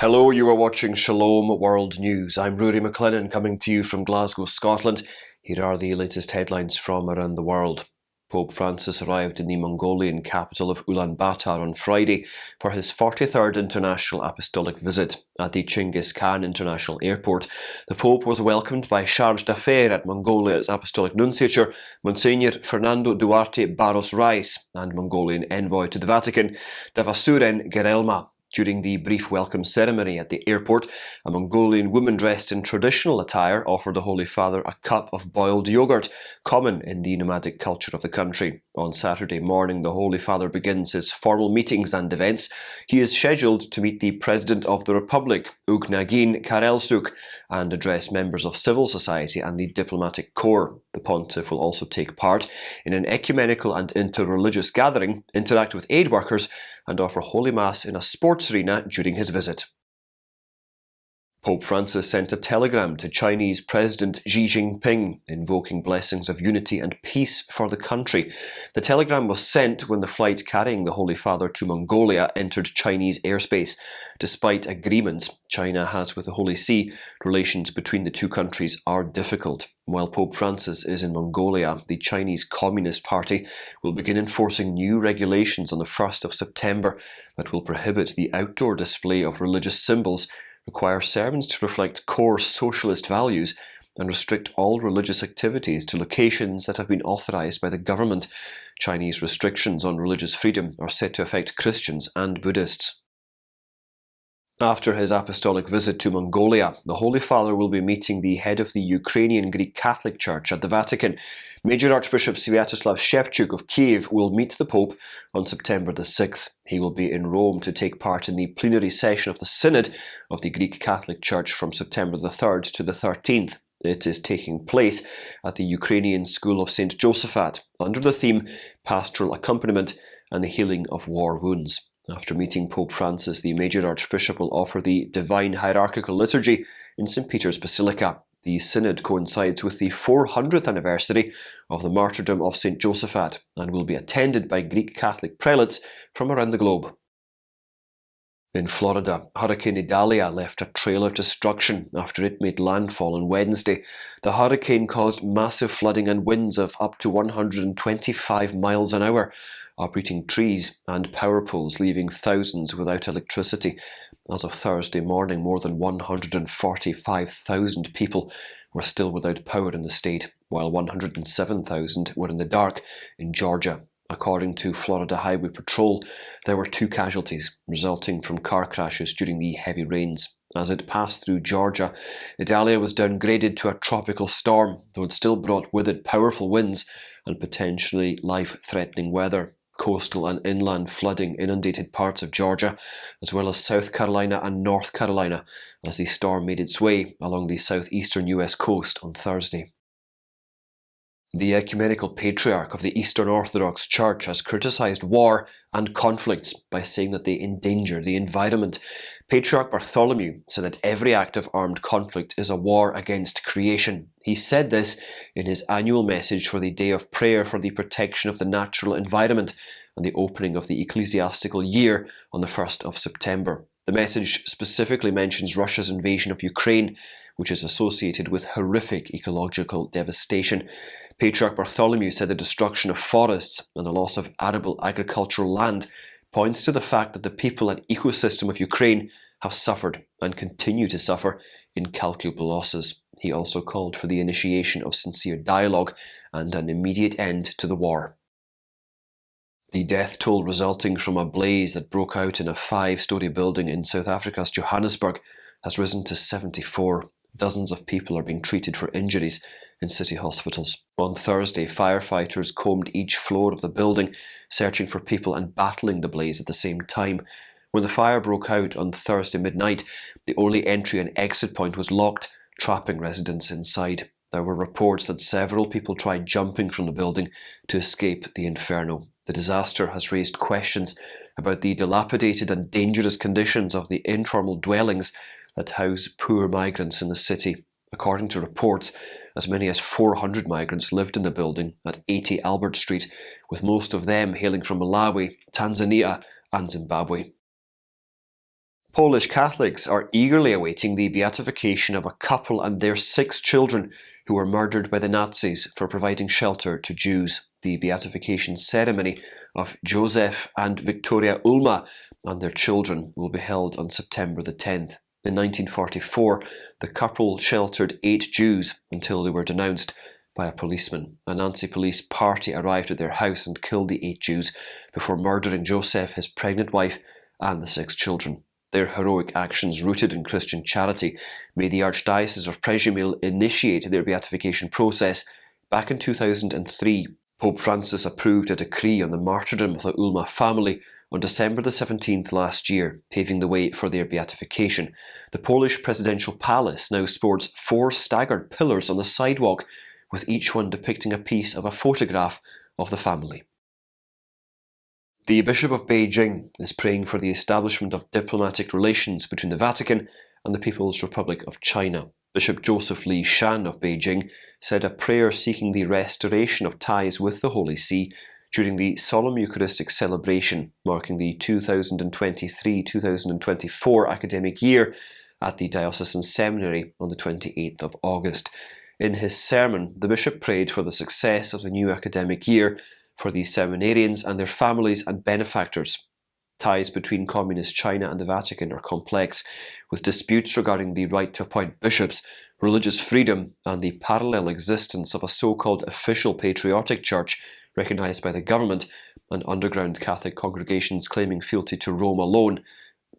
Hello, you are watching Shalom World News. I'm Rory McLennan coming to you from Glasgow, Scotland. Here are the latest headlines from around the world. Pope Francis arrived in the Mongolian capital of Ulaanbaatar on Friday for his 43rd International Apostolic Visit. At the Chinggis Khan International Airport, the Pope was welcomed by Charge d'Affaires at Mongolia's Apostolic Nunciature, Monsignor Fernando Duarte Barros Reis, and Mongolian envoy to the Vatican, Davasuren Gerelma. During the brief welcome ceremony at the airport, a Mongolian woman dressed in traditional attire offered the Holy Father a cup of boiled yogurt, common in the nomadic culture of the country. On Saturday morning, the Holy Father begins his formal meetings and events. He is scheduled to meet the President of the Republic, Ugnagin Karelsuk, and address members of civil society and the diplomatic corps. The pontiff will also take part in an ecumenical and inter-religious gathering, interact with aid workers, and offer Holy Mass in a sports arena during his visit. Pope Francis sent a telegram to Chinese President Xi Jinping, invoking blessings of unity and peace for the country. The telegram was sent when the flight carrying the Holy Father to Mongolia entered Chinese airspace. Despite agreements China has with the Holy See, relations between the two countries are difficult. While Pope Francis is in Mongolia, the Chinese Communist Party will begin enforcing new regulations on the 1st of September that will prohibit the outdoor display of religious symbols, require sermons to reflect core socialist values, and restrict all religious activities to locations that have been authorized by the government. Chinese restrictions on religious freedom are set to affect Christians and Buddhists. After his apostolic visit to Mongolia, the Holy Father will be meeting the head of the Ukrainian Greek Catholic Church at the Vatican. Major Archbishop Sviatoslav Shevchuk of Kiev will meet the Pope on September the 6th. He will be in Rome to take part in the plenary session of the Synod of the Greek Catholic Church from September the 3rd to the 13th. It is taking place at the Ukrainian School of St. Josaphat under the theme Pastoral Accompaniment and the Healing of War Wounds. After meeting Pope Francis, the Major Archbishop will offer the Divine Hierarchical Liturgy in St. Peter's Basilica. The Synod coincides with the 400th anniversary of the martyrdom of St. Josaphat and will be attended by Greek Catholic prelates from around the globe. In Florida, Hurricane Idalia left a trail of destruction after it made landfall on Wednesday. The hurricane caused massive flooding and winds of up to 125 miles an hour, uprooting trees and power poles, leaving thousands without electricity. As of Thursday morning, more than 145,000 people were still without power in the state, while 107,000 were in the dark in Georgia. According to Florida Highway Patrol, there were 2 casualties resulting from car crashes during the heavy rains. As it passed through Georgia, Idalia was downgraded to a tropical storm, though it still brought with it powerful winds and potentially life-threatening weather. Coastal and inland flooding inundated parts of Georgia, as well as South Carolina and North Carolina, as the storm made its way along the southeastern US coast on Thursday. The Ecumenical Patriarch of the Eastern Orthodox Church has criticised war and conflicts by saying that they endanger the environment. Patriarch Bartholomew said that every act of armed conflict is a war against creation. He said this in his annual message for the Day of Prayer for the Protection of the Natural Environment and the opening of the ecclesiastical year on the 1st of September. The message specifically mentions Russia's invasion of Ukraine, which is associated with horrific ecological devastation. Patriarch Bartholomew said the destruction of forests and the loss of arable agricultural land points to the fact that the people and ecosystem of Ukraine have suffered and continue to suffer incalculable losses. He also called for the initiation of sincere dialogue and an immediate end to the war. The death toll resulting from a blaze that broke out in a 5-story building in South Africa's Johannesburg has risen to 74. Dozens of people are being treated for injuries in city hospitals. On Thursday, firefighters combed each floor of the building, searching for people and battling the blaze at the same time. When the fire broke out on Thursday midnight, the only entry and exit point was locked, trapping residents inside. There were reports that several people tried jumping from the building to escape the inferno. The disaster has raised questions about the dilapidated and dangerous conditions of the informal dwellings that house poor migrants in the city. According to reports, as many as 400 migrants lived in the building at 80 Albert Street, with most of them hailing from Malawi, Tanzania and Zimbabwe. Polish Catholics are eagerly awaiting the beatification of a couple and their 6 children who were murdered by the Nazis for providing shelter to Jews. The beatification ceremony of Joseph and Victoria Ulma and their children will be held on September the 10th. In 1944, the couple sheltered 8 Jews until they were denounced by a policeman. A Nazi police party arrived at their house and killed the 8 Jews before murdering Joseph, his pregnant wife, and the 6 children. Their heroic actions, rooted in Christian charity, made the Archdiocese of Przemyśl initiate their beatification process back in 2003. Pope Francis approved a decree on the martyrdom of the Ulma family on December the 17th last year, paving the way for their beatification. The Polish presidential palace now sports 4 staggered pillars on the sidewalk, with each one depicting a piece of a photograph of the family. The Bishop of Beijing is praying for the establishment of diplomatic relations between the Vatican and the People's Republic of China. Bishop Joseph Li Shan of Beijing said a prayer seeking the restoration of ties with the Holy See during the solemn Eucharistic celebration marking the 2023-2024 academic year at the Diocesan Seminary on the 28th of August. In his sermon, the bishop prayed for the success of the new academic year for the seminarians and their families and benefactors. Ties between Communist China and the Vatican are complex, with disputes regarding the right to appoint bishops, religious freedom, and the parallel existence of a so-called official patriotic church recognised by the government, and underground Catholic congregations claiming fealty to Rome alone,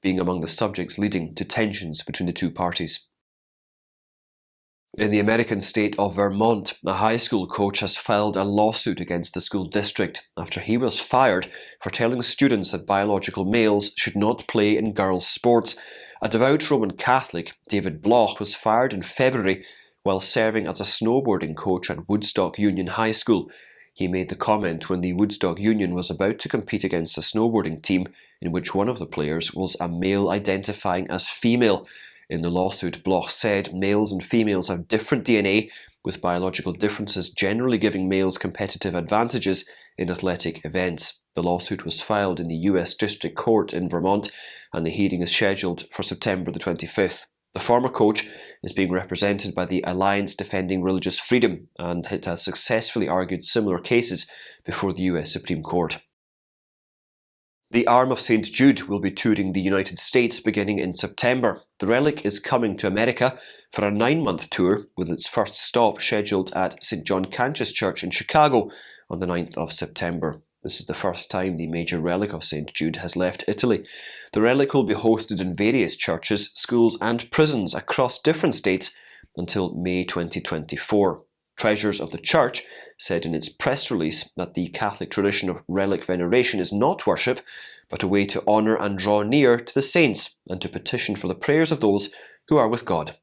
being among the subjects leading to tensions between the two parties. In the American state of Vermont, a high school coach has filed a lawsuit against the school district after he was fired for telling students that biological males should not play in girls' sports. A devout Roman Catholic, David Bloch, was fired in February while serving as a snowboarding coach at Woodstock Union High School. He made the comment when the Woodstock Union was about to compete against a snowboarding team in which one of the players was a male identifying as female. In the lawsuit, Bloch said males and females have different DNA, with biological differences generally giving males competitive advantages in athletic events. The lawsuit was filed in the US District Court in Vermont, and the hearing is scheduled for September the 25th. The former coach is being represented by the Alliance Defending Religious Freedom, and it has successfully argued similar cases before the US Supreme Court. The arm of St. Jude will be touring the United States beginning in September. The relic is coming to America for a 9-month tour, with its first stop scheduled at St. John Cantius Church in Chicago on the 9th of September. This is the first time the major relic of St. Jude has left Italy. The relic will be hosted in various churches, schools and prisons across different states until May 2024. Treasures of the Church said in its press release that the Catholic tradition of relic veneration is not worship, but a way to honour and draw near to the saints and to petition for the prayers of those who are with God.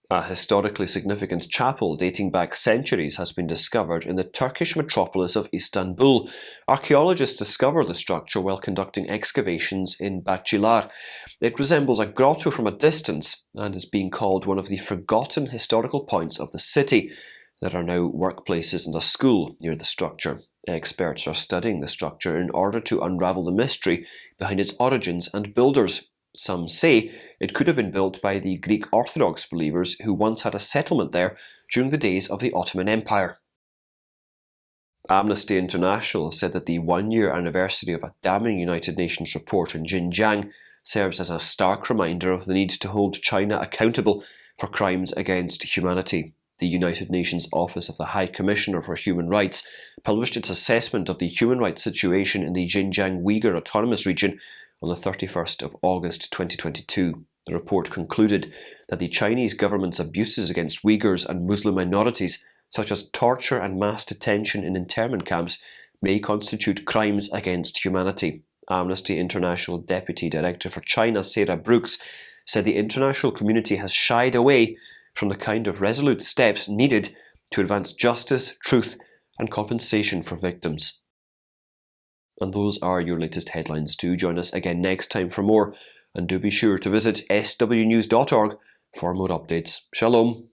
A historically significant chapel dating back centuries has been discovered in the Turkish metropolis of Istanbul. Archaeologists discovered the structure while conducting excavations in Bahçeler. It resembles a grotto from a distance and is being called one of the forgotten historical points of the city. There are now workplaces and a school near the structure. Experts are studying the structure in order to unravel the mystery behind its origins and builders. Some say it could have been built by the Greek Orthodox believers who once had a settlement there during the days of the Ottoman Empire. Amnesty International said that the 1-year anniversary of a damning United Nations report in Xinjiang serves as a stark reminder of the need to hold China accountable for crimes against humanity. The United Nations Office of the High Commissioner for Human Rights published its assessment of the human rights situation in the Xinjiang Uyghur Autonomous Region on the 31st of August 2022. The report concluded that the Chinese government's abuses against Uyghurs and Muslim minorities, such as torture and mass detention in internment camps, may constitute crimes against humanity. Amnesty International Deputy Director for China, Sarah Brooks, said the international community has shied away from the kind of resolute steps needed to advance justice, truth, and compensation for victims. And those are your latest headlines. Do join us again next time for more, and do be sure to visit swnews.org for more updates. Shalom.